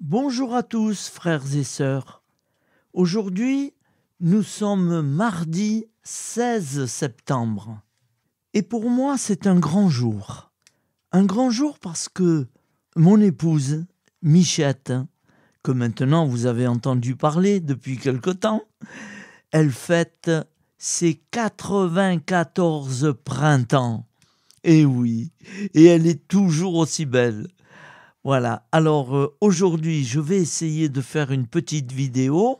Bonjour à tous, frères et sœurs. Aujourd'hui, nous sommes mardi 16 septembre. Et pour moi, c'est un grand jour. Un grand jour parce que mon épouse, Michette, que maintenant vous avez entendu parler depuis quelque temps, elle fête ses 94 printemps. Et oui, et elle est toujours aussi belle. Voilà, alors aujourd'hui, je vais essayer de faire une petite vidéo,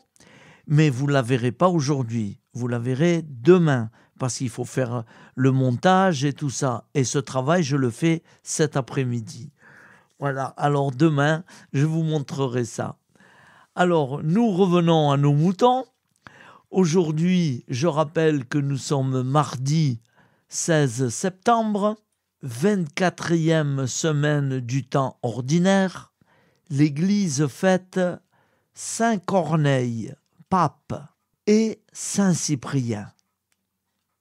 mais vous ne la verrez pas aujourd'hui, vous la verrez demain, parce qu'il faut faire le montage et tout ça. Et ce travail, je le fais cet après-midi. Voilà, alors demain, je vous montrerai ça. Alors, nous revenons à nos moutons. Aujourd'hui, je rappelle que nous sommes mardi 16 septembre. 24e semaine du temps ordinaire, l'Église fête Saint Corneille, pape, et Saint Cyprien.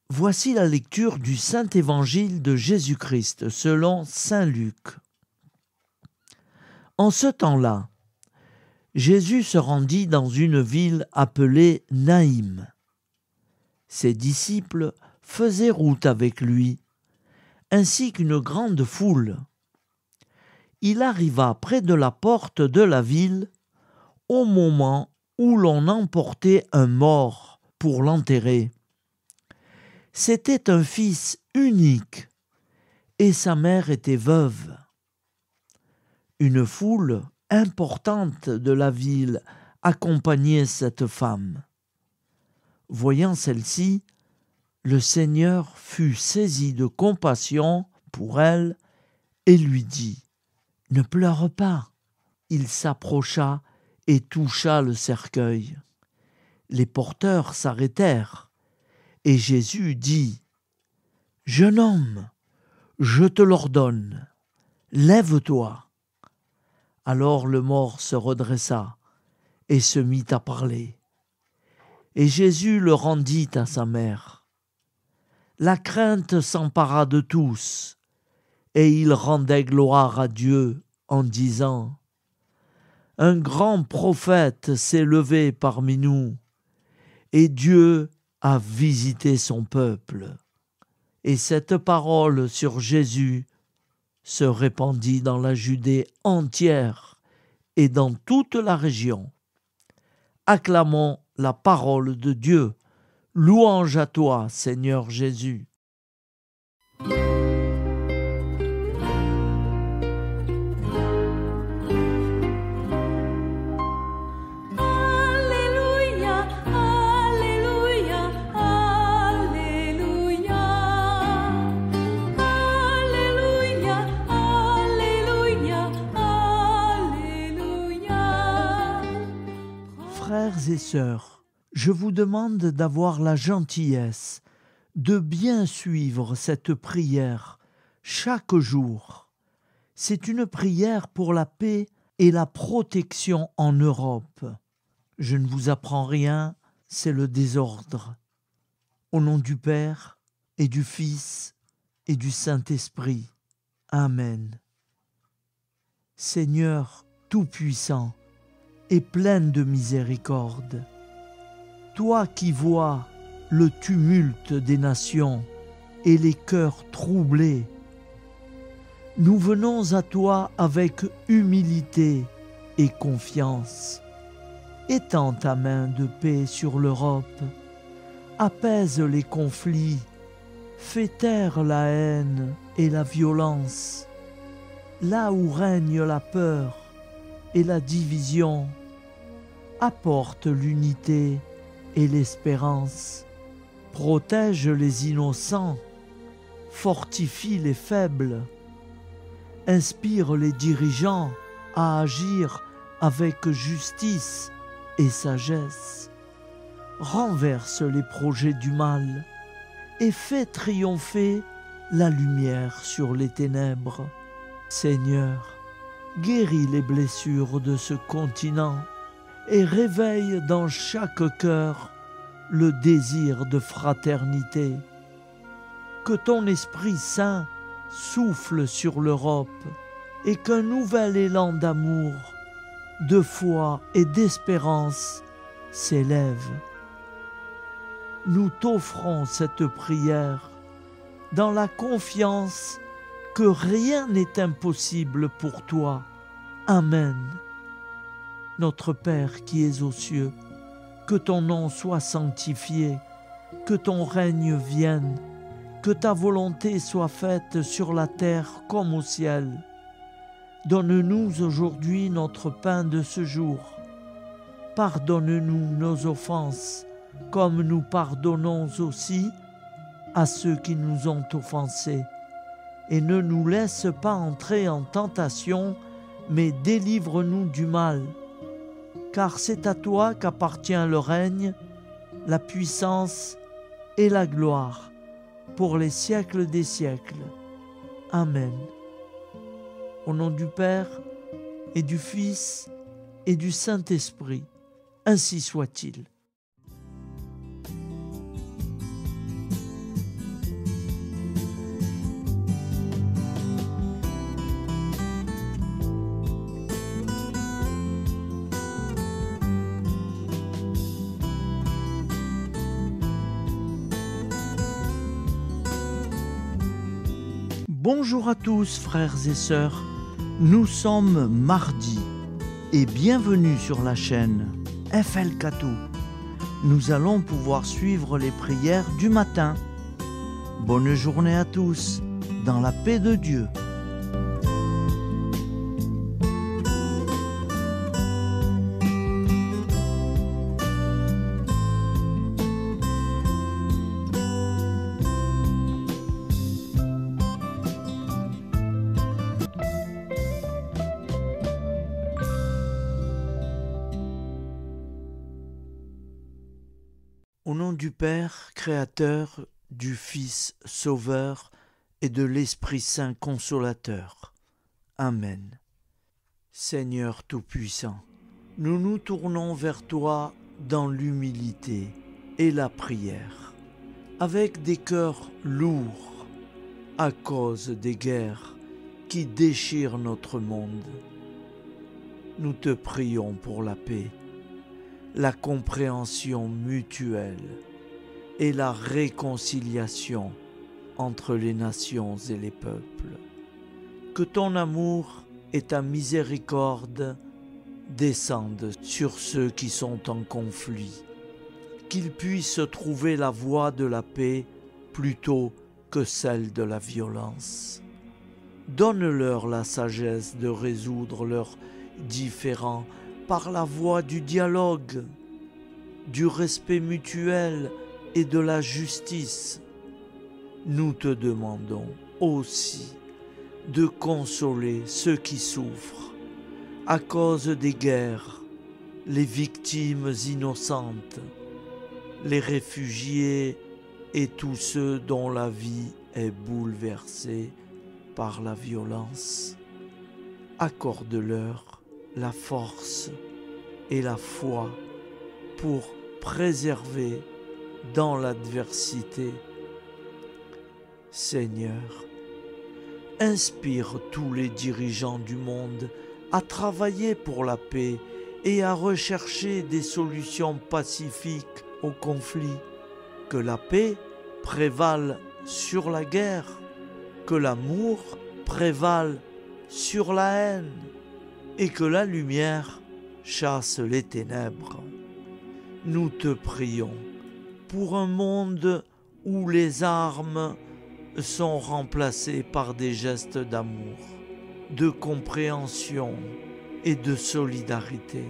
Voici la lecture du Saint Évangile de Jésus-Christ selon Saint Luc. En ce temps-là, Jésus se rendit dans une ville appelée Naïm. Ses disciples faisaient route avec lui, ainsi qu'une grande foule. Il arriva près de la porte de la ville au moment où l'on emportait un mort pour l'enterrer. C'était un fils unique et sa mère était veuve. Une foule importante de la ville accompagnait cette femme. Voyant celle-ci, le Seigneur fut saisi de compassion pour elle et lui dit « Ne pleure pas ». Il s'approcha et toucha le cercueil. Les porteurs s'arrêtèrent et Jésus dit « Jeune homme, je te l'ordonne, lève-toi ». Alors le mort se redressa et se mit à parler. Et Jésus le rendit à sa mère. La crainte s'empara de tous, et ils rendaient gloire à Dieu en disant « Un grand prophète s'est levé parmi nous, et Dieu a visité son peuple. » Et cette parole sur Jésus se répandit dans la Judée entière et dans toute la région. Acclamons la parole de Dieu. Louange à toi, Seigneur Jésus. Alléluia, Alléluia, Alléluia. Alléluia, Alléluia, Alléluia. Frères et sœurs, je vous demande d'avoir la gentillesse de bien suivre cette prière chaque jour. C'est une prière pour la paix et la protection en Europe. Je ne vous apprends rien, c'est le désordre. Au nom du Père et du Fils et du Saint-Esprit. Amen. Seigneur Tout-Puissant et plein de miséricorde, toi qui vois le tumulte des nations et les cœurs troublés, nous venons à toi avec humilité et confiance. Étends ta main de paix sur l'Europe, apaise les conflits, fais taire la haine et la violence. Là où règne la peur et la division, apporte l'unité et l'espérance. Protège les innocents, fortifie les faibles, inspire les dirigeants à agir avec justice et sagesse, renverse les projets du mal et fais triompher la lumière sur les ténèbres. Seigneur, guéris les blessures de ce continent et réveille dans chaque cœur le désir de fraternité. Que ton Esprit Saint souffle sur l'Europe et qu'un nouvel élan d'amour de foi et d'espérance s'élève. Nous t'offrons cette prière dans la confiance que rien n'est impossible pour toi. Amen. Notre Père qui es aux cieux, que ton nom soit sanctifié, que ton règne vienne, que ta volonté soit faite sur la terre comme au ciel. Donne-nous aujourd'hui notre pain de ce jour. Pardonne-nous nos offenses, comme nous pardonnons aussi à ceux qui nous ont offensés. Et ne nous laisse pas entrer en tentation, mais délivre-nous du mal. Car c'est à toi qu'appartient le règne, la puissance et la gloire, pour les siècles des siècles. Amen. Au nom du Père, et du Fils, et du Saint-Esprit, ainsi soit-il. Bonjour à tous frères et sœurs, nous sommes mardi et bienvenue sur la chaîne FL Cathou. Nous allons pouvoir suivre les prières du matin. Bonne journée à tous, dans la paix de Dieu. Au nom du Père, Créateur, du Fils, Sauveur, et de l'Esprit Saint Consolateur. Amen. Seigneur Tout-Puissant, nous nous tournons vers toi dans l'humilité et la prière, avec des cœurs lourds, à cause des guerres qui déchirent notre monde. Nous te prions pour la paix, la compréhension mutuelle et la réconciliation entre les nations et les peuples. Que ton amour et ta miséricorde descendent sur ceux qui sont en conflit, qu'ils puissent trouver la voie de la paix plutôt que celle de la violence. Donne-leur la sagesse de résoudre leurs différends par la voie du dialogue, du respect mutuel et de la justice. Nous te demandons aussi de consoler ceux qui souffrent à cause des guerres, les victimes innocentes, les réfugiés et tous ceux dont la vie est bouleversée par la violence. Accorde-leur la force et la foi pour préserver dans l'adversité. Seigneur, inspire tous les dirigeants du monde à travailler pour la paix et à rechercher des solutions pacifiques aux conflits. Que la paix prévale sur la guerre, que l'amour prévale sur la haine, et que la lumière chasse les ténèbres. Nous te prions pour un monde où les armes sont remplacées par des gestes d'amour, de compréhension et de solidarité.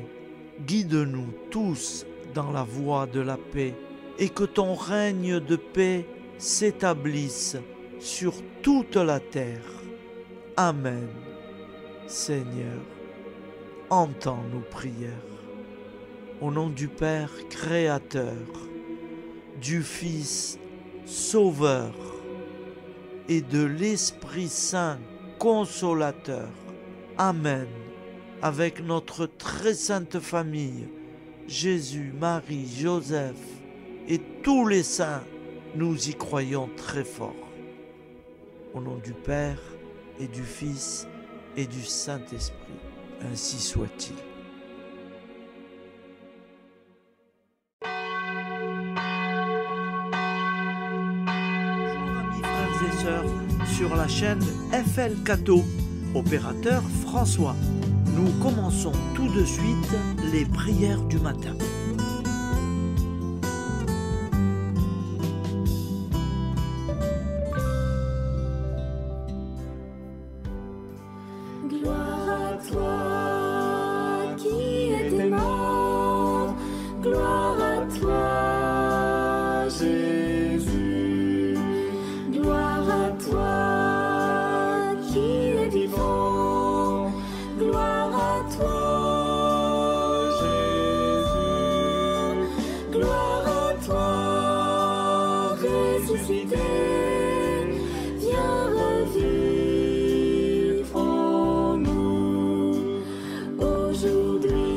Guide-nous tous dans la voie de la paix et que ton règne de paix s'établisse sur toute la terre. Amen. Seigneur, entends nos prières. Au nom du Père Créateur, du Fils Sauveur et de l'Esprit Saint Consolateur. Amen. Avec notre très sainte famille, Jésus, Marie, Joseph et tous les saints, nous y croyons très fort. Au nom du Père et du Fils et du Saint-Esprit, ainsi soit-il. sœurs sur la chaîne FL Cato. Opérateur François. Nous commençons tout de suite les prières du matin. Gloire à toi qui étais mort, gloire à toi Jésus, gloire à toi qui es vivant, gloire à toi Jésus, gloire à toi ressuscité, viens revivre en nous aujourd'hui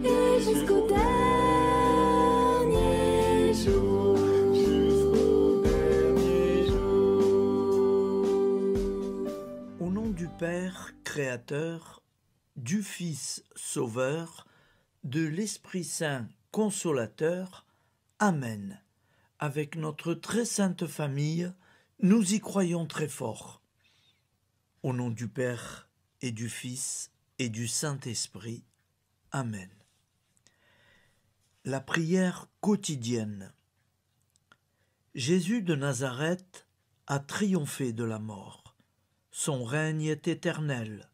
et jusqu'au dernier jour. Au nom du Père Créateur, du Fils Sauveur, de l'Esprit Saint Consolateur. Amen. Avec notre très sainte famille, nous y croyons très fort. Au nom du Père et du Fils et du Saint-Esprit. Amen. La prière quotidienne. Jésus de Nazareth a triomphé de la mort. Son règne est éternel.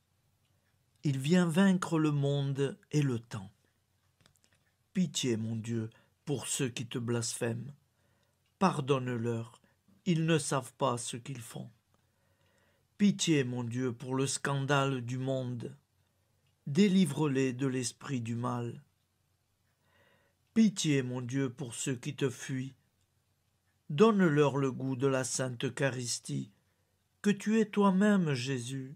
Il vient vaincre le monde et le temps. Pitié, mon Dieu, pour ceux qui te blasphèment. Pardonne-leur, ils ne savent pas ce qu'ils font. Pitié, mon Dieu, pour le scandale du monde. Délivre-les de l'esprit du mal. Pitié, mon Dieu, pour ceux qui te fuient. Donne-leur le goût de la Sainte Eucharistie, que tu es toi-même, Jésus.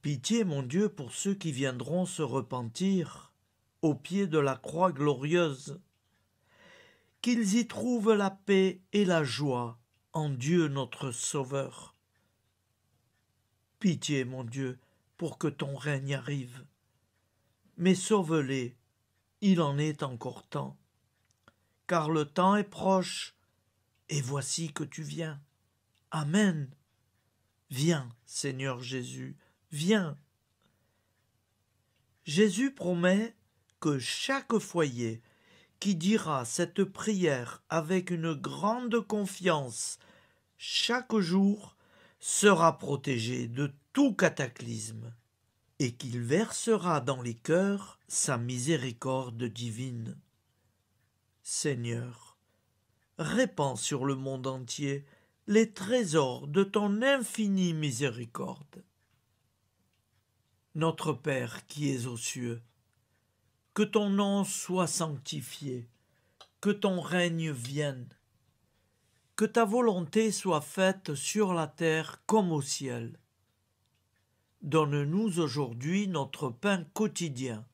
Pitié, mon Dieu, pour ceux qui viendront se repentir au pied de la croix glorieuse, qu'ils y trouvent la paix et la joie en Dieu notre Sauveur. Pitié, mon Dieu, pour que ton règne arrive. Mais sauve-les, il en est encore temps, car le temps est proche, et voici que tu viens. Amen. Viens, Seigneur Jésus, viens. Jésus promet que chaque foyer qui dira cette prière avec une grande confiance chaque jour sera protégé de tout cataclysme et qu'il versera dans les cœurs sa miséricorde divine. Seigneur, répands sur le monde entier les trésors de ton infinie miséricorde. Notre Père qui es aux cieux, que ton nom soit sanctifié, que ton règne vienne, que ta volonté soit faite sur la terre comme au ciel. Donne-nous aujourd'hui notre pain quotidien.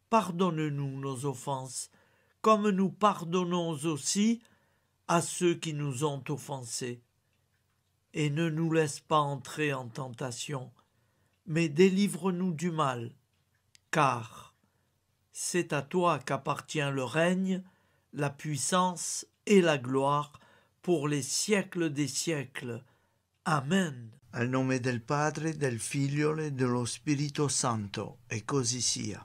Pardonne-nous nos offenses, comme nous pardonnons aussi à ceux qui nous ont offensés. Et ne nous laisse pas entrer en tentation, mais délivre-nous du mal, car c'est à toi qu'appartient le règne, la puissance et la gloire pour les siècles des siècles. Amen. Al nome del Padre, del Figlio e dello Spirito Santo, e così sia.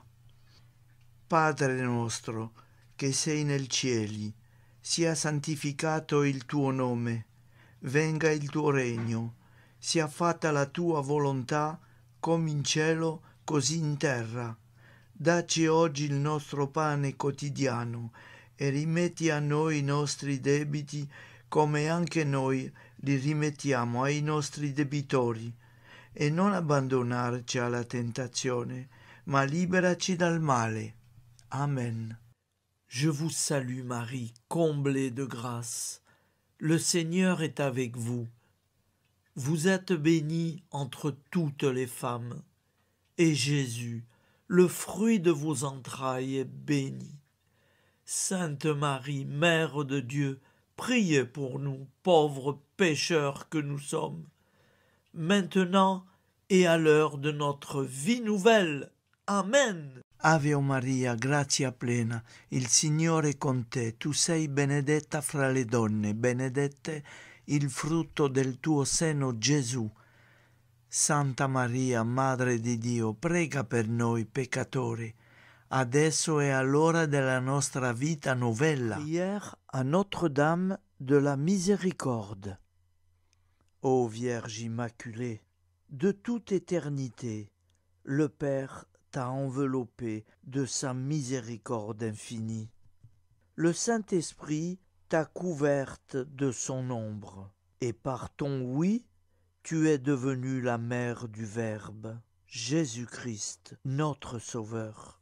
Padre nostro, che sei nel cieli, sia santificato il tuo nome, venga il tuo regno, sia fatta la tua volontà, come in cielo, così in terra. Dacci oggi il nostro pane quotidiano e rimetti a noi i nostri debiti come anche noi li rimettiamo ai nostri debitori, e non abbandonarci alla tentazione, ma liberaci dal male. Amen. Je vous salue Marie, comblée de grâce. Le Seigneur est avec vous. Vous êtes bénie entre toutes les femmes, et Jésus, le fruit de vos entrailles, est béni. Sainte Marie, Mère de Dieu, priez pour nous, pauvres pécheurs que nous sommes, maintenant et à l'heure de notre vie nouvelle. Amen. Ave Maria, grazia plena, il Signore è con te, tu sei benedetta fra le donne, benedetto il frutto del tuo seno, Gesù. Santa Maria, Madre di Dio, prega per noi peccatori, adesso e all'ora della nostra vita novella. Prière à Notre-Dame de la Miséricorde. Ô Vierge Immaculée, de toute éternité, le Père t'a enveloppé de sa miséricorde infinie. Le Saint-Esprit t'a couverte de son ombre, et par ton oui, tu es devenue la mère du Verbe, Jésus-Christ, notre Sauveur.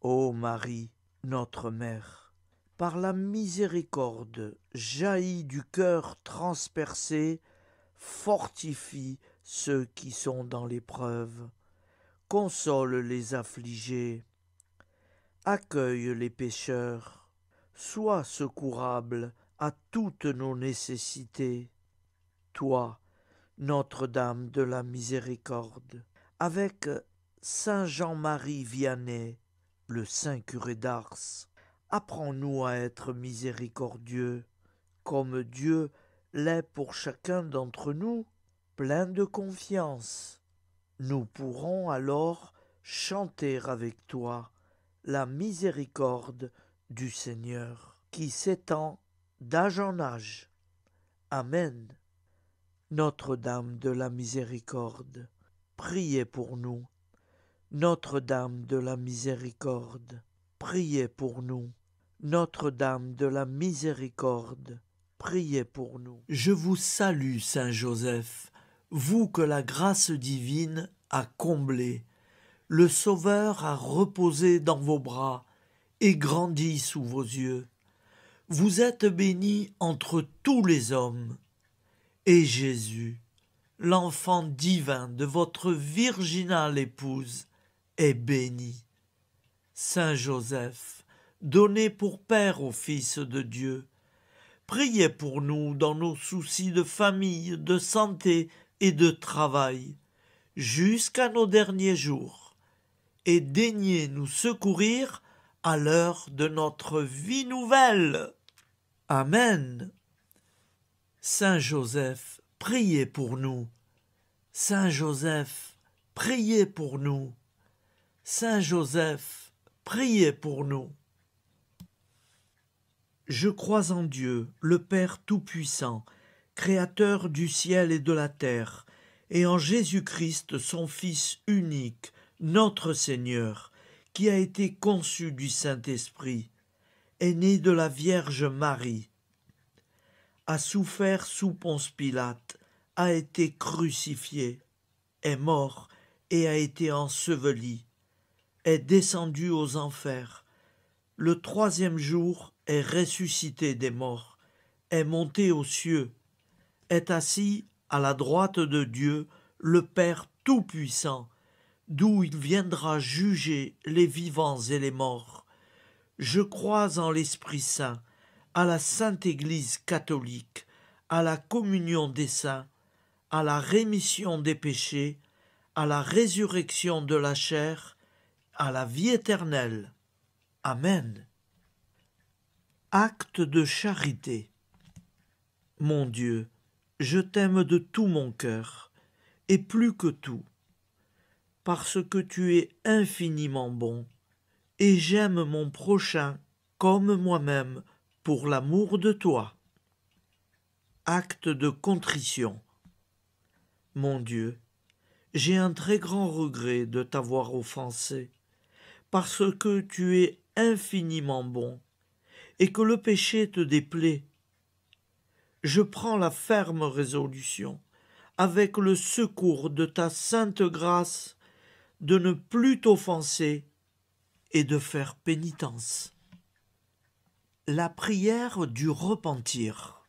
Ô Marie, notre Mère, par la miséricorde jaillie du cœur transpercé, fortifie ceux qui sont dans l'épreuve, console les affligés, accueille les pécheurs, sois secourable à toutes nos nécessités. Toi, Notre-Dame de la Miséricorde, avec Saint Jean-Marie Vianney, le Saint curé d'Ars, apprends-nous à être miséricordieux, comme Dieu l'est pour chacun d'entre nous, plein de confiance. Nous pourrons alors chanter avec toi la miséricorde du Seigneur, qui s'étend d'âge en âge. Amen. Notre-Dame de la Miséricorde, priez pour nous. Notre-Dame de la Miséricorde, priez pour nous. Notre-Dame de la Miséricorde, priez pour nous. Je vous salue, Saint Joseph, vous que la grâce divine a comblé. Le Sauveur a reposé dans vos bras et grandi sous vos yeux. Vous êtes bénie entre tous les hommes, et Jésus, l'enfant divin de votre virginale épouse, est béni. Saint Joseph, donné pour Père au Fils de Dieu, priez pour nous dans nos soucis de famille, de santé et de travail, jusqu'à nos derniers jours, et daignez nous secourir à l'heure de notre vie nouvelle. Amen. Saint Joseph, priez pour nous. Saint Joseph, priez pour nous. Saint Joseph, priez pour nous. Je crois en Dieu, le Père Tout-Puissant, Créateur du ciel et de la terre, et en Jésus-Christ, son Fils unique, notre Seigneur, qui a été conçu du Saint-Esprit, est né de la Vierge Marie, a souffert sous Ponce Pilate, a été crucifié, est mort et a été enseveli, est descendu aux enfers, le troisième jour est ressuscité des morts, est monté aux cieux, est assis à la droite de Dieu, le Père Tout-Puissant, d'où il viendra juger les vivants et les morts. Je crois en l'Esprit Saint, à la Sainte Église catholique, à la communion des saints, à la rémission des péchés, à la résurrection de la chair, à la vie éternelle. Amen. Acte de charité. Mon Dieu, je t'aime de tout mon cœur, et plus que tout, parce que tu es infiniment bon, et j'aime mon prochain comme moi-même pour l'amour de toi. Acte de contrition. Mon Dieu, j'ai un très grand regret de t'avoir offensé, parce que tu es infiniment bon, et que le péché te déplaît. Je prends la ferme résolution, avec le secours de ta sainte grâce, de ne plus t'offenser et de faire pénitence. La prière du repentir.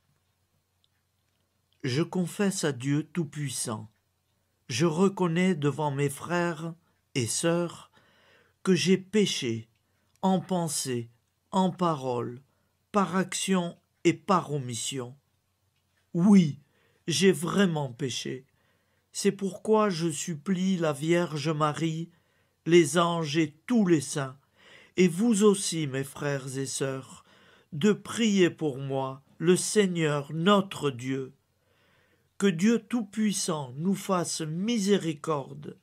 Je confesse à Dieu Tout-Puissant, je reconnais devant mes frères et sœurs que j'ai péché en pensée, en parole, par action et par omission. Oui, j'ai vraiment péché. C'est pourquoi je supplie la Vierge Marie, les anges et tous les saints, et vous aussi, mes frères et sœurs, de prier pour moi, le Seigneur notre Dieu. Que Dieu Tout-Puissant nous fasse miséricorde,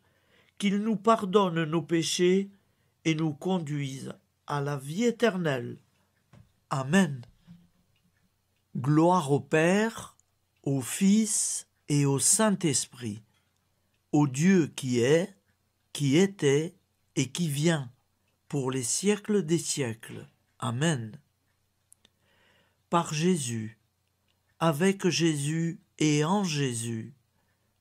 qu'il nous pardonne nos péchés et nous conduise à la vie éternelle. Amen. Gloire au Père, au Fils et au Saint-Esprit, au Dieu qui est, qui était et qui vient, pour les siècles des siècles. Amen. Par Jésus, avec Jésus et en Jésus,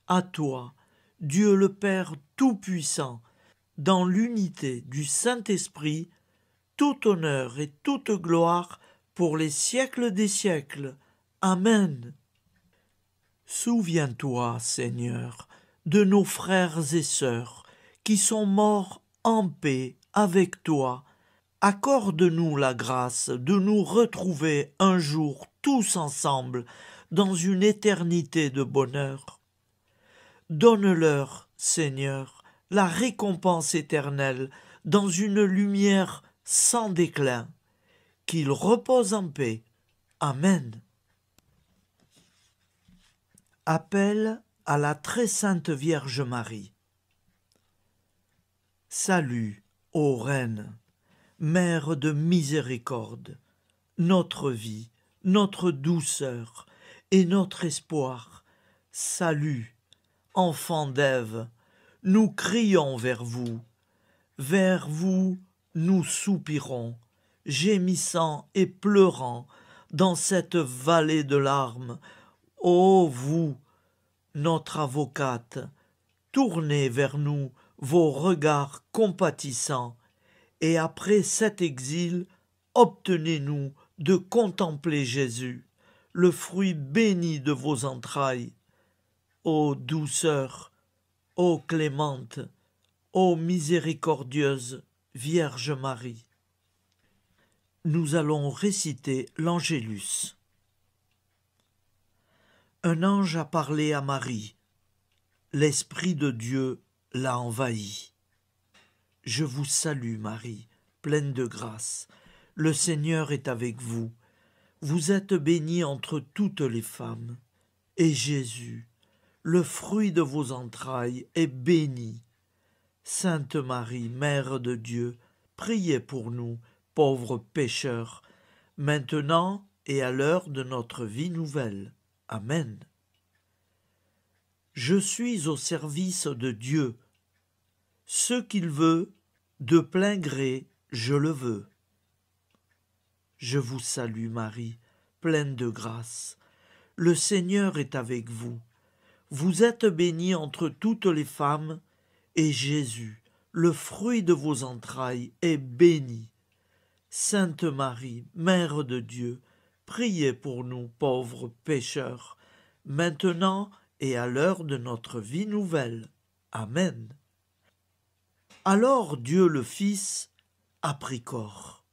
à toi, Dieu le Père Tout-Puissant, dans l'unité du Saint-Esprit, tout honneur et toute gloire pour les siècles des siècles. Amen. Souviens-toi, Seigneur, de nos frères et sœurs qui sont morts en paix avec toi. Accorde-nous la grâce de nous retrouver un jour tous ensemble dans une éternité de bonheur. Donne-leur, Seigneur, la récompense éternelle dans une lumière sans déclin. Qu'ils reposent en paix. Amen. Appel à la très sainte Vierge Marie. Salut, ô Reine, Mère de miséricorde, notre vie, notre douceur et notre espoir. Salut, enfant d'Ève, nous crions vers vous. Vers vous, nous soupirons, gémissant et pleurant dans cette vallée de larmes. Ô vous, notre avocate, tournez vers nous vos regards compatissants, et après cet exil, obtenez-nous de contempler Jésus, le fruit béni de vos entrailles. Ô douceur, ô clémente, ô miséricordieuse Vierge Marie. Nous allons réciter l'Angélus. Un ange a parlé à Marie. L'Esprit de Dieu l'a envahie. Je vous salue, Marie, pleine de grâce. Le Seigneur est avec vous. Vous êtes bénie entre toutes les femmes. Et Jésus, le fruit de vos entrailles, est béni. Sainte Marie, Mère de Dieu, priez pour nous, pauvres pécheurs, maintenant et à l'heure de notre vie nouvelle. Amen. Je suis au service de Dieu. Ce qu'il veut, de plein gré, je le veux. Je vous salue, Marie, pleine de grâce. Le Seigneur est avec vous. Vous êtes bénie entre toutes les femmes, et Jésus, le fruit de vos entrailles, est béni. Sainte Marie, Mère de Dieu, priez pour nous pauvres pécheurs, maintenant et à l'heure de notre vie nouvelle. Amen. Alors Dieu le Fils a pris corps.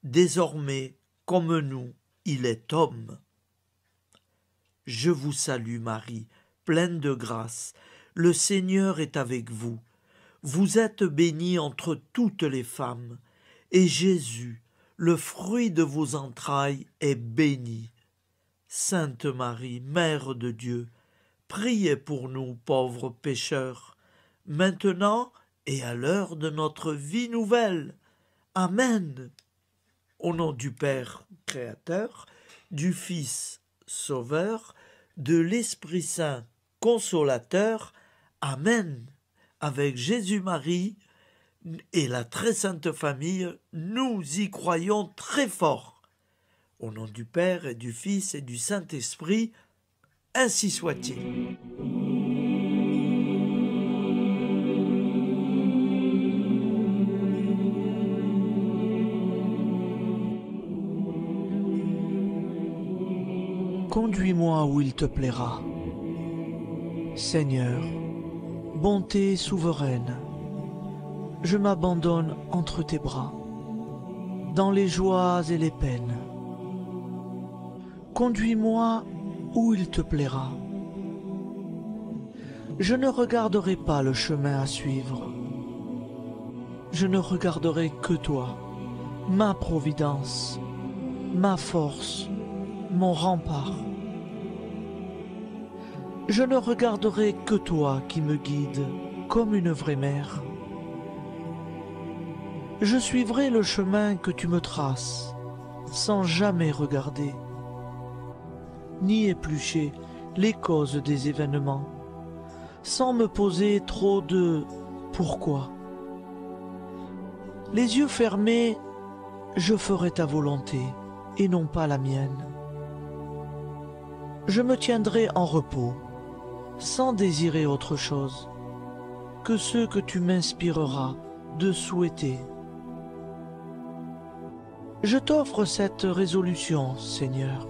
Désormais, comme nous, il est homme. Je vous salue Marie, pleine de grâce. Le Seigneur est avec vous. Vous êtes bénie entre toutes les femmes, et Jésus, le fruit de vos entrailles, est béni. Sainte Marie, Mère de Dieu, priez pour nous pauvres pécheurs, maintenant et à l'heure de notre vie nouvelle. Amen. Au nom du Père Créateur, du Fils Sauveur, de l'Esprit Saint Consolateur. Amen. Avec Jésus-Marie et la très sainte famille, nous y croyons très fort. Au nom du Père et du Fils et du Saint-Esprit, ainsi soit-il. Conduis-moi où il te plaira. Seigneur, bonté souveraine, je m'abandonne entre tes bras, dans les joies et les peines. Conduis-moi où il te plaira. Je ne regarderai pas le chemin à suivre, je ne regarderai que toi, ma providence, ma force, mon rempart. Je ne regarderai que toi qui me guides comme une vraie mère. Je suivrai le chemin que tu me traces, sans jamais regarder, ni éplucher les causes des événements, sans me poser trop de pourquoi. Les yeux fermés, je ferai ta volonté et non pas la mienne. Je me tiendrai en repos, sans désirer autre chose que ce que tu m'inspireras de souhaiter. Je t'offre cette résolution, Seigneur.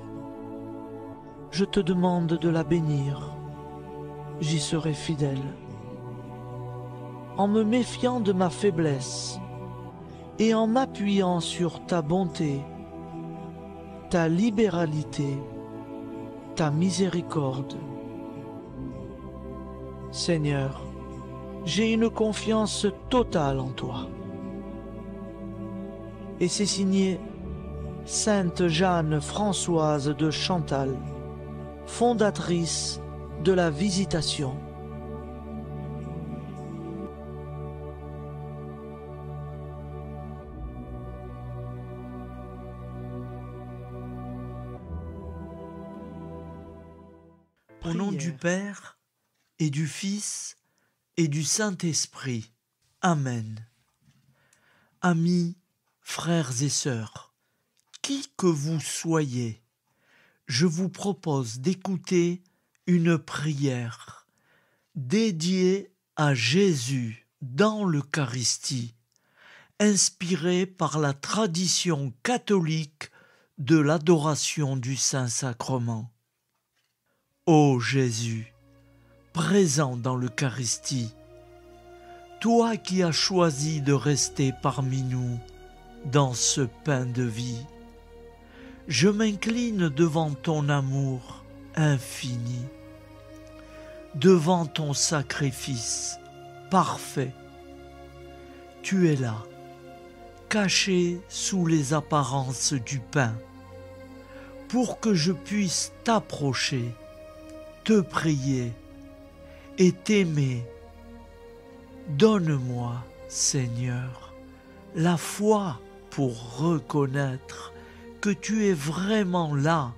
Je te demande de la bénir. J'y serai fidèle. En me méfiant de ma faiblesse et en m'appuyant sur ta bonté, ta libéralité, ta miséricorde. Seigneur, j'ai une confiance totale en toi. Et c'est signé Sainte Jeanne Françoise de Chantal, fondatrice de la Visitation. Au nom du Père et du Fils et du Saint-Esprit. Amen. Amis, frères et sœurs, qui que vous soyez, je vous propose d'écouter une prière dédiée à Jésus dans l'Eucharistie, inspirée par la tradition catholique de l'adoration du Saint-Sacrement. Ô Jésus, présent dans l'Eucharistie, toi qui as choisi de rester parmi nous dans ce pain de vie, je m'incline devant ton amour infini, devant ton sacrifice parfait. Tu es là, caché sous les apparences du pain, pour que je puisse t'approcher, te prier et t'aimer. Donne-moi, Seigneur, la foi pour reconnaître que tu es vraiment là,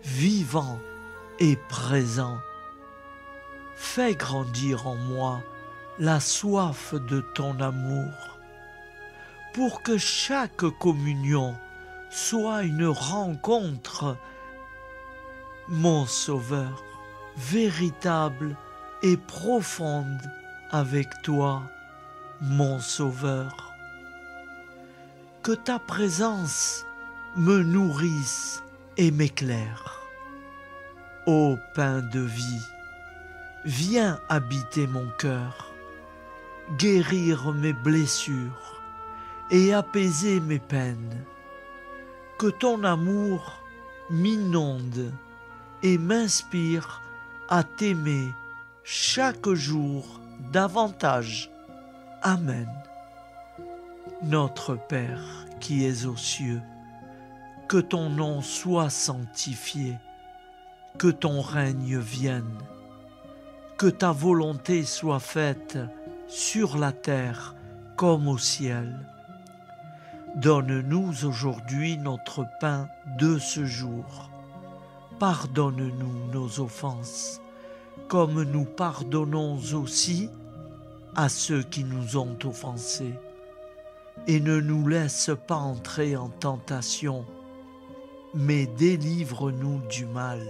vivant et présent. Fais grandir en moi la soif de ton amour, pour que chaque communion soit une rencontre, mon Sauveur, véritable et profonde avec toi, mon Sauveur. Que ta présence me nourrisse et m'éclaire. Ô pain de vie, viens habiter mon cœur, guérir mes blessures et apaiser mes peines. Que ton amour m'inonde et m'inspire à t'aimer chaque jour davantage. Amen. Notre Père qui es aux cieux, que ton nom soit sanctifié, que ton règne vienne, que ta volonté soit faite sur la terre comme au ciel. Donne-nous aujourd'hui notre pain de ce jour. Pardonne-nous nos offenses, comme nous pardonnons aussi à ceux qui nous ont offensés. Et ne nous laisse pas entrer en tentation, mais délivre-nous du mal.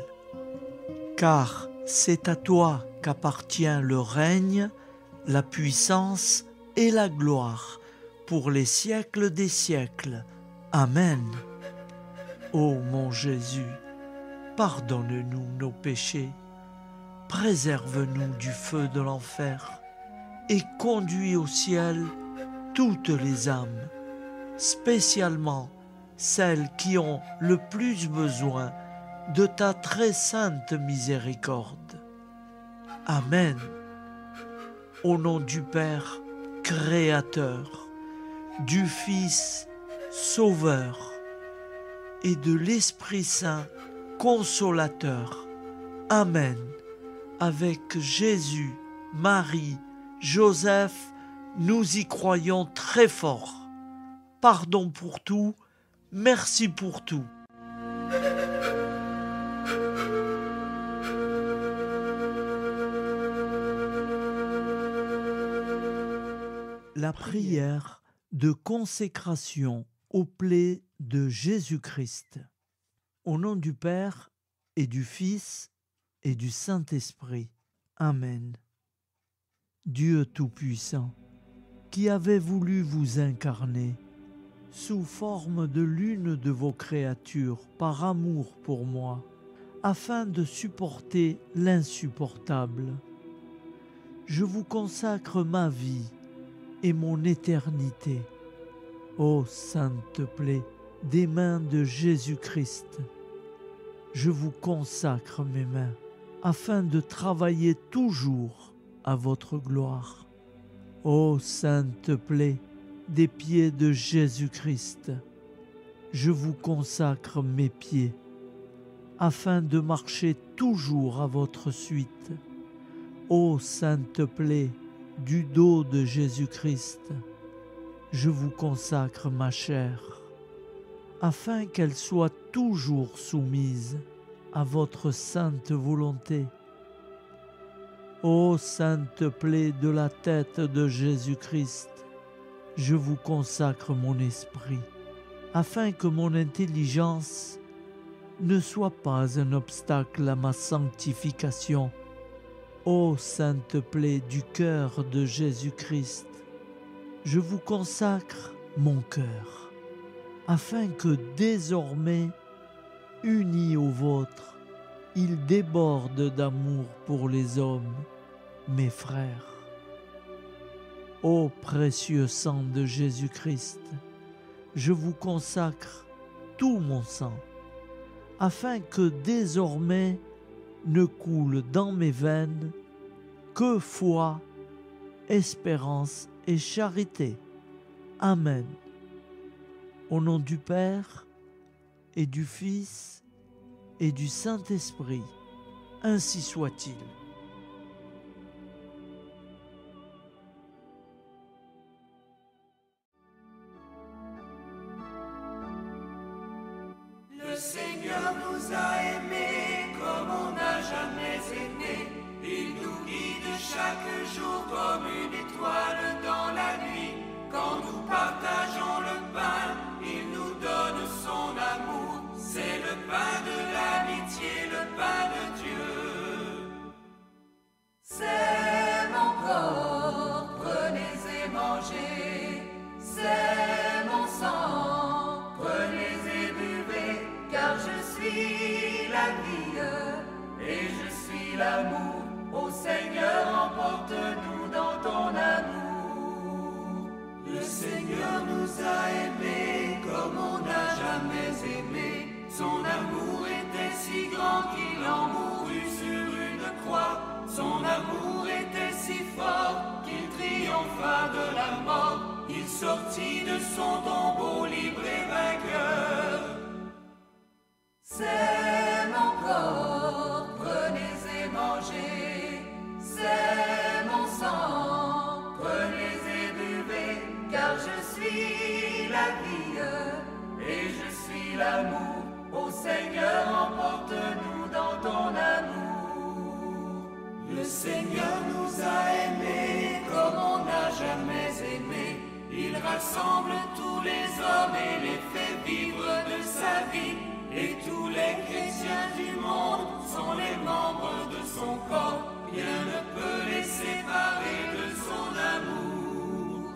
Car c'est à toi qu'appartient le règne, la puissance et la gloire pour les siècles des siècles. Amen. Ô mon Jésus, pardonne-nous nos péchés, préserve-nous du feu de l'enfer et conduis au ciel toutes les âmes, spécialement celles qui ont le plus besoin de ta très sainte miséricorde. Amen. Au nom du Père Créateur, du Fils Sauveur et de l'Esprit Saint Consolateur. Amen. Avec Jésus, Marie, Joseph, nous y croyons très fort. Pardon pour tout, merci pour tout. La prière de consécration aux plaies de Jésus-Christ. Au nom du Père et du Fils et du Saint-Esprit. Amen. Dieu Tout-Puissant, qui avez voulu vous incarner sous forme de l'une de vos créatures par amour pour moi, afin de supporter l'insupportable, je vous consacre ma vie et mon éternité. Ô sainte plaie des mains de Jésus-Christ, je vous consacre mes mains, afin de travailler toujours à votre gloire. Ô sainte plaie des pieds de Jésus-Christ, je vous consacre mes pieds, afin de marcher toujours à votre suite. Ô sainte plaie du dos de Jésus-Christ, je vous consacre ma chair, afin qu'elle soit toujours soumise à votre sainte volonté. Ô sainte plaie de la tête de Jésus-Christ, je vous consacre mon esprit, afin que mon intelligence ne soit pas un obstacle à ma sanctification. Ô sainte plaie du cœur de Jésus-Christ, je vous consacre mon cœur, afin que désormais, uni au vôtre, il déborde d'amour pour les hommes, mes frères. Ô précieux sang de Jésus-Christ, je vous consacre tout mon sang, afin que désormais ne coule dans mes veines que foi, espérance et charité. Amen. Au nom du Père et du Fils et du Saint-Esprit, ainsi soit-il. Le Seigneur nous a aimés comme on n'a jamais aimé. Il nous guide chaque jour comme une étoile dans la nuit. Quand nous partageons le pain, il nous donne son amour. C'est le pain de l'amitié, le pain de Dieu. C'est mon corps, prenez et mangez. C'est mon sang, prenez et buvez. Car je suis la vie et je suis l'amour. Ô Seigneur, emporte-nous dans ton amour. Le Seigneur nous a aimés comme on n'a jamais aimé. Son amour était si grand qu'il en mourut sur une croix. Son amour était si fort qu'il triompha de la mort. Il sortit de son tombeau libre et vainqueur. C'est mon corps, prenez et mangez. C'est mon sang, prenez et buvez. Car je suis la vie et je suis l'amour. Ô Seigneur, emporte-nous dans ton amour. Le Seigneur nous a aimés comme on n'a jamais aimé. Il rassemble tous les hommes et les fait vivre de sa vie. Et tous les chrétiens du monde sont les membres de son corps. Rien ne peut les séparer de son amour.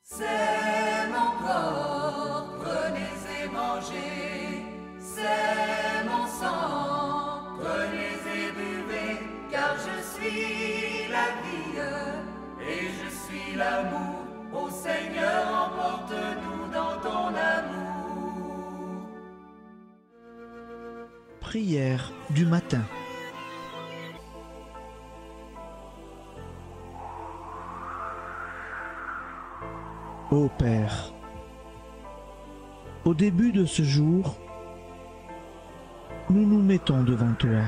C'est mon corps, prenez et mangez. C'est mon sang, prenez et buvez. Car je suis la vie et je suis l'amour. Ô Seigneur, emporte-nous dans ton amour. Prière du matin. Ô Père, au début de ce jour, nous nous mettons devant toi.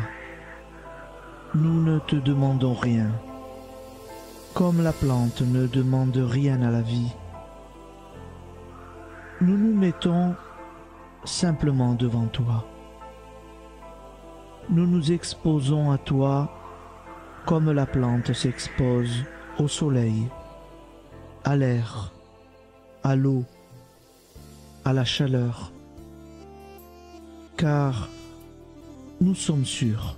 Nous ne te demandons rien, comme la plante ne demande rien à la vie. Nous nous mettons simplement devant toi. Nous nous exposons à toi comme la plante s'expose au soleil, à l'air, à l'eau, à la chaleur. Car nous sommes sûrs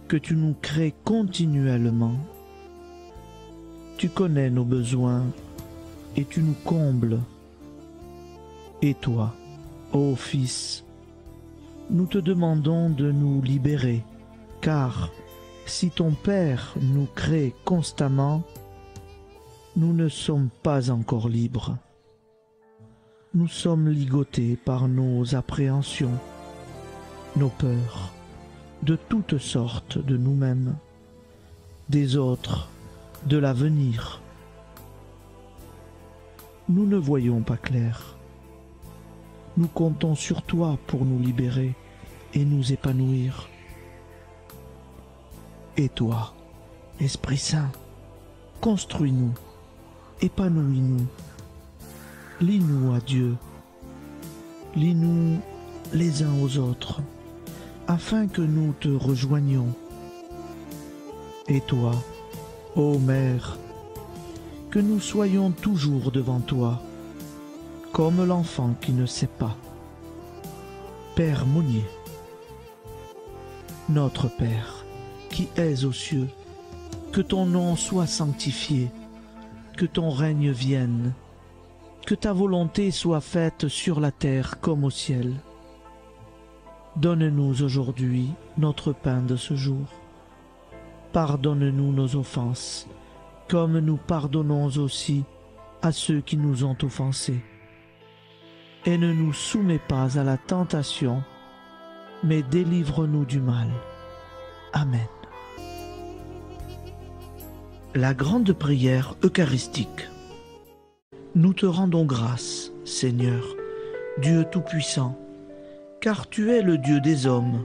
que tu nous crées continuellement. Tu connais nos besoins et tu nous combles. Et toi, ô Fils, nous te demandons de nous libérer, car si ton Père nous crée constamment, nous ne sommes pas encore libres. Nous sommes ligotés par nos appréhensions, nos peurs, de toutes sortes de nous-mêmes, des autres, de l'avenir. Nous ne voyons pas clair. Nous comptons sur toi pour nous libérer et nous épanouir. Et toi, Esprit Saint, construis-nous, épanouis-nous, lie-nous à Dieu, lie-nous les uns aux autres, afin que nous te rejoignions. Et toi, ô Mère, que nous soyons toujours devant toi, comme l'enfant qui ne sait pas. Père Monnier, notre Père, qui es aux cieux, que ton nom soit sanctifié, que ton règne vienne, que ta volonté soit faite sur la terre comme au ciel. Donne-nous aujourd'hui notre pain de ce jour. Pardonne-nous nos offenses, comme nous pardonnons aussi à ceux qui nous ont offensés. Et ne nous soumets pas à la tentation, mais délivre-nous du mal. Amen. La grande prière eucharistique. Nous te rendons grâce, Seigneur, Dieu Tout-Puissant, car tu es le Dieu des hommes.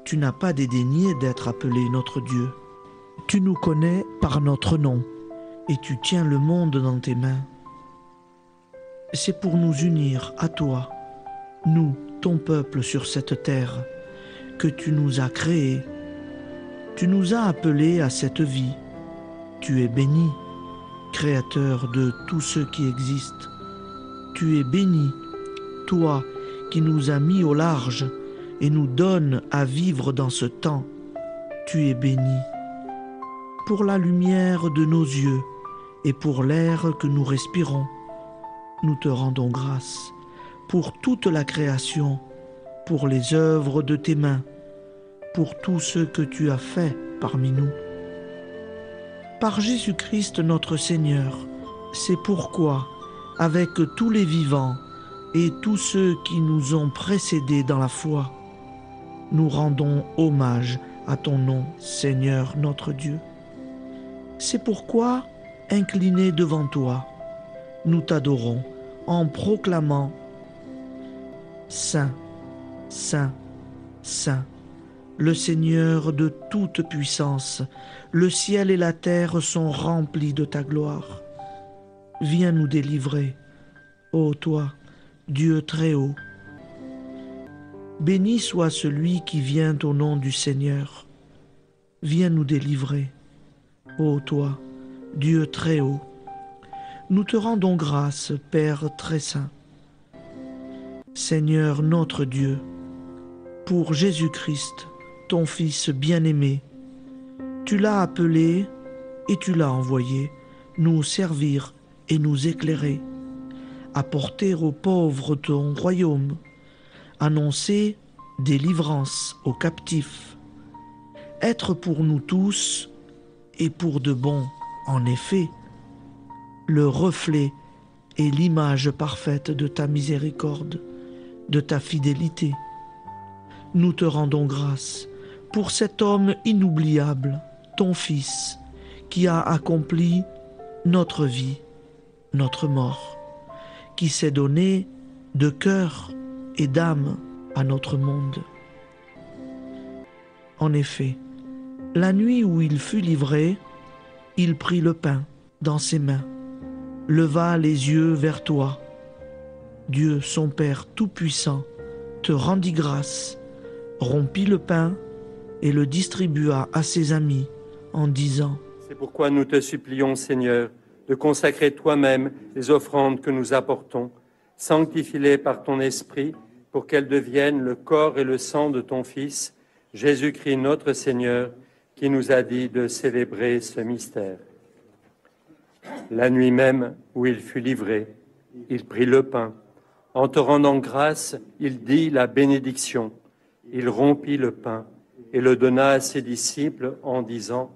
Tu n'as pas dédaigné d'être appelé notre Dieu. Tu nous connais par notre nom, et tu tiens le monde dans tes mains. C'est pour nous unir à toi, nous, ton peuple sur cette terre, que tu nous as créés. Tu nous as appelés à cette vie. Tu es béni, Créateur de tout ce qui existe. Tu es béni, toi qui nous as mis au large et nous donnes à vivre dans ce temps. Tu es béni. Pour la lumière de nos yeux et pour l'air que nous respirons, nous te rendons grâce. Pour toute la création, pour les œuvres de tes mains, pour tout ce que tu as fait parmi nous. Par Jésus-Christ notre Seigneur, c'est pourquoi, avec tous les vivants et tous ceux qui nous ont précédés dans la foi, nous rendons hommage à ton nom, Seigneur notre Dieu. C'est pourquoi, inclinés devant toi, nous t'adorons en proclamant « Saint, Saint, Saint ». Le Seigneur de toute puissance, le ciel et la terre sont remplis de ta gloire. Viens nous délivrer, ô toi, Dieu très haut. Béni soit celui qui vient au nom du Seigneur. Viens nous délivrer, ô toi, Dieu très haut. Nous te rendons grâce, Père très saint. Seigneur notre Dieu, pour Jésus-Christ, ton Fils bien-aimé, tu l'as appelé et tu l'as envoyé nous servir et nous éclairer, apporter aux pauvres ton royaume, annoncer délivrance aux captifs, être pour nous tous et pour de bon, en effet, le reflet et l'image parfaite de ta miséricorde, de ta fidélité. Nous te rendons grâce pour cet homme inoubliable, ton Fils, qui a accompli notre vie, notre mort, qui s'est donné de cœur et d'âme à notre monde. En effet, la nuit où il fut livré, il prit le pain dans ses mains, leva les yeux vers toi. Dieu, son Père Tout-Puissant, te rendit grâce, rompit le pain et le distribua à ses amis en disant : C'est pourquoi nous te supplions, Seigneur, de consacrer toi-même les offrandes que nous apportons. Sanctifie-les par ton Esprit pour qu'elles deviennent le corps et le sang de ton Fils, Jésus-Christ notre Seigneur, qui nous a dit de célébrer ce mystère. La nuit même où il fut livré, il prit le pain. En te rendant grâce, il dit la bénédiction. Il rompit le pain et le donna à ses disciples en disant :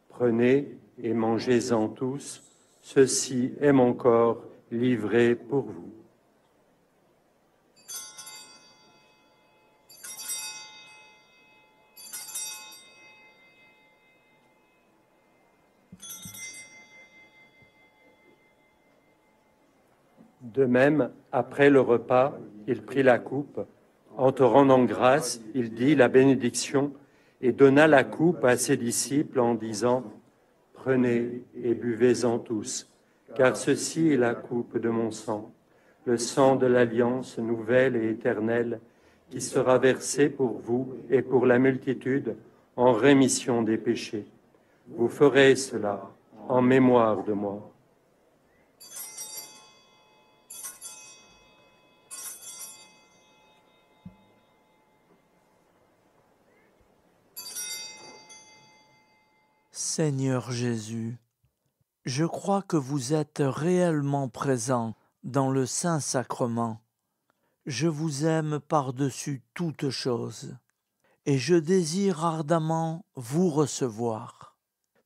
Prenez et mangez-en tous, ceci est mon corps livré pour vous. De même, après le repas, il prit la coupe. En te rendant grâce, il dit la bénédiction et donna la coupe à ses disciples en disant : Prenez et buvez-en tous, car ceci est la coupe de mon sang, le sang de l'alliance nouvelle et éternelle, qui sera versé pour vous et pour la multitude en rémission des péchés. Vous ferez cela en mémoire de moi. Seigneur Jésus, je crois que vous êtes réellement présent dans le Saint-Sacrement. Je vous aime par-dessus toute chose et je désire ardemment vous recevoir.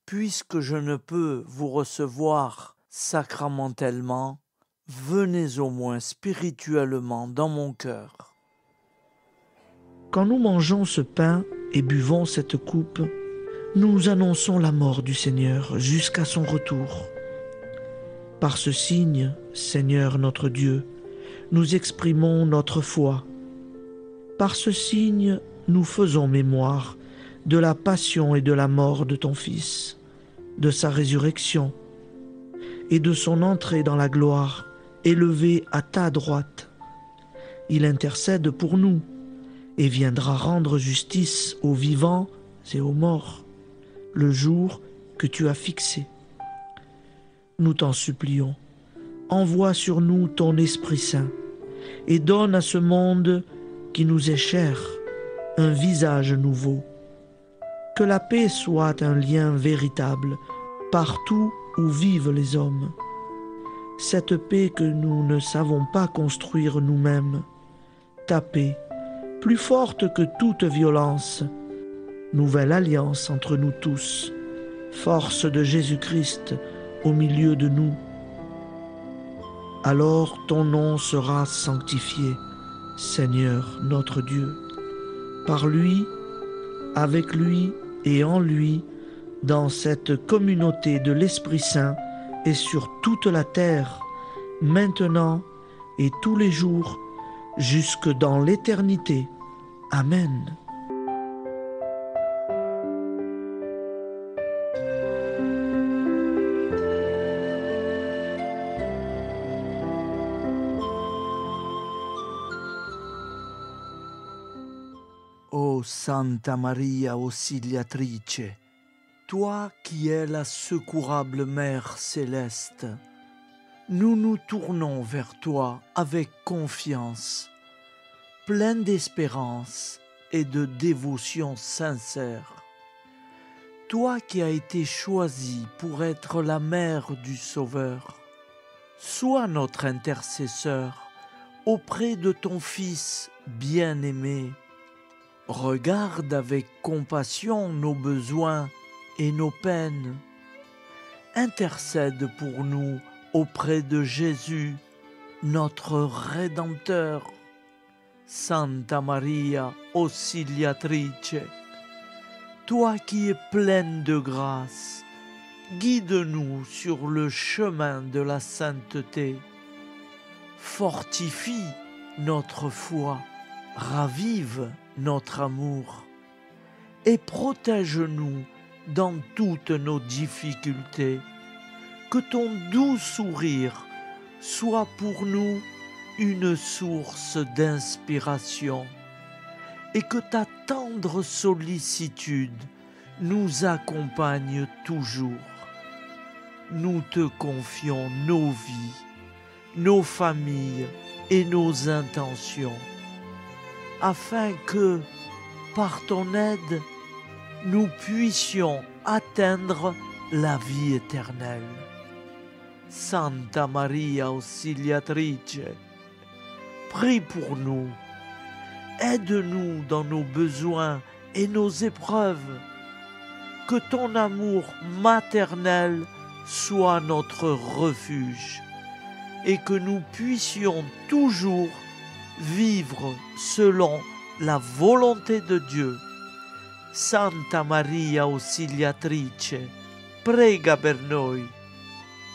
Puisque je ne peux vous recevoir sacramentellement, venez au moins spirituellement dans mon cœur. Quand nous mangeons ce pain et buvons cette coupe, nous annonçons la mort du Seigneur jusqu'à son retour. Par ce signe, Seigneur notre Dieu, nous exprimons notre foi. Par ce signe, nous faisons mémoire de la passion et de la mort de ton Fils, de sa résurrection et de son entrée dans la gloire, élevé à ta droite. Il intercède pour nous et viendra rendre justice aux vivants et aux morts, le jour que tu as fixé. Nous t'en supplions, envoie sur nous ton Esprit Saint et donne à ce monde qui nous est cher un visage nouveau. Que la paix soit un lien véritable partout où vivent les hommes. Cette paix que nous ne savons pas construire nous-mêmes. Ta paix, plus forte que toute violence. Nouvelle alliance entre nous tous. Force de Jésus-Christ au milieu de nous. Alors ton nom sera sanctifié, Seigneur notre Dieu. Par lui, avec lui et en lui, dans cette communauté de l'Esprit Saint et sur toute la terre, maintenant et tous les jours, jusque dans l'éternité. Amen. Ô Santa Maria Auxiliatrice, toi qui es la secourable Mère céleste, nous nous tournons vers toi avec confiance, plein d'espérance et de dévotion sincère. Toi qui as été choisie pour être la mère du Sauveur, sois notre intercesseur auprès de ton Fils bien-aimé. Regarde avec compassion nos besoins et nos peines. Intercède pour nous auprès de Jésus, notre Rédempteur. Santa Maria Auxiliatrice, toi qui es pleine de grâce, guide-nous sur le chemin de la sainteté. fortifie notre foi, ravive notre amour et protège-nous dans toutes nos difficultés. Que ton doux sourire soit pour nous une source d'inspiration et que ta tendre sollicitude nous accompagne toujours. Nous te confions nos vies, nos familles et nos intentions, afin que, par ton aide, nous puissions atteindre la vie éternelle. Santa Maria Auxiliatrice, prie pour nous, aide-nous dans nos besoins et nos épreuves, que ton amour maternel soit notre refuge et que nous puissions toujours vivre selon la volonté de Dieu. Santa Maria Auxiliatrice, prega per noi.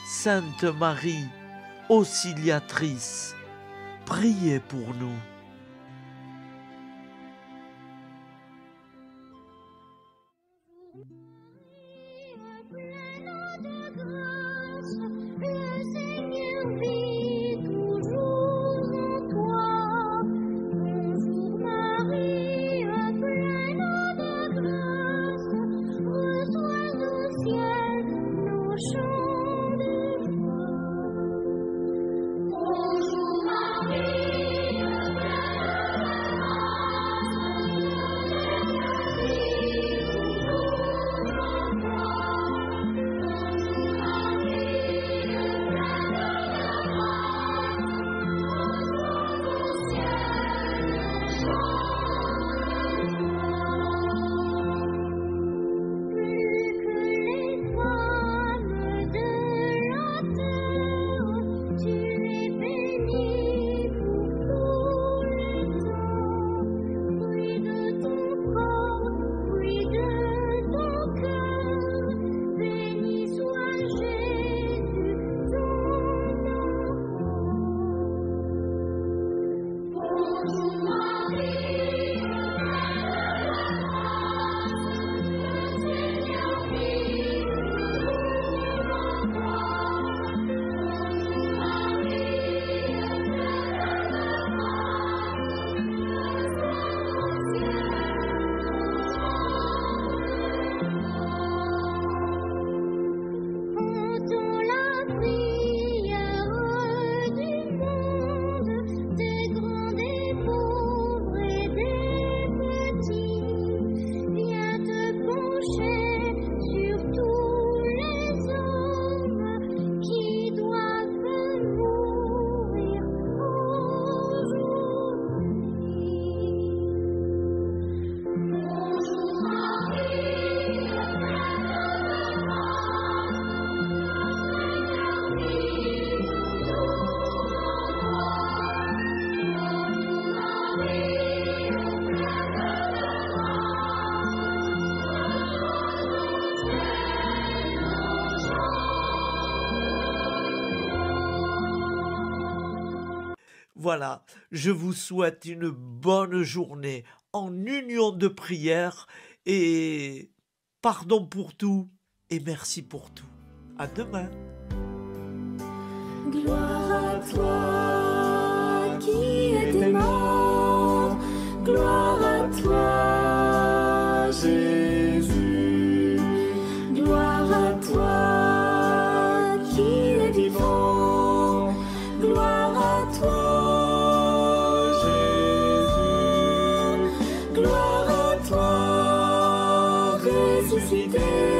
Sainte Marie, Auxiliatrice, priez pour nous. Voilà, je vous souhaite une bonne journée en union de prière et pardon pour tout et merci pour tout. À demain. Gloire à toi qui es mort, gloire à toi Jésus, gloire à toi qui es vivant, gloire à toi Jésus, gloire à toi ressuscité.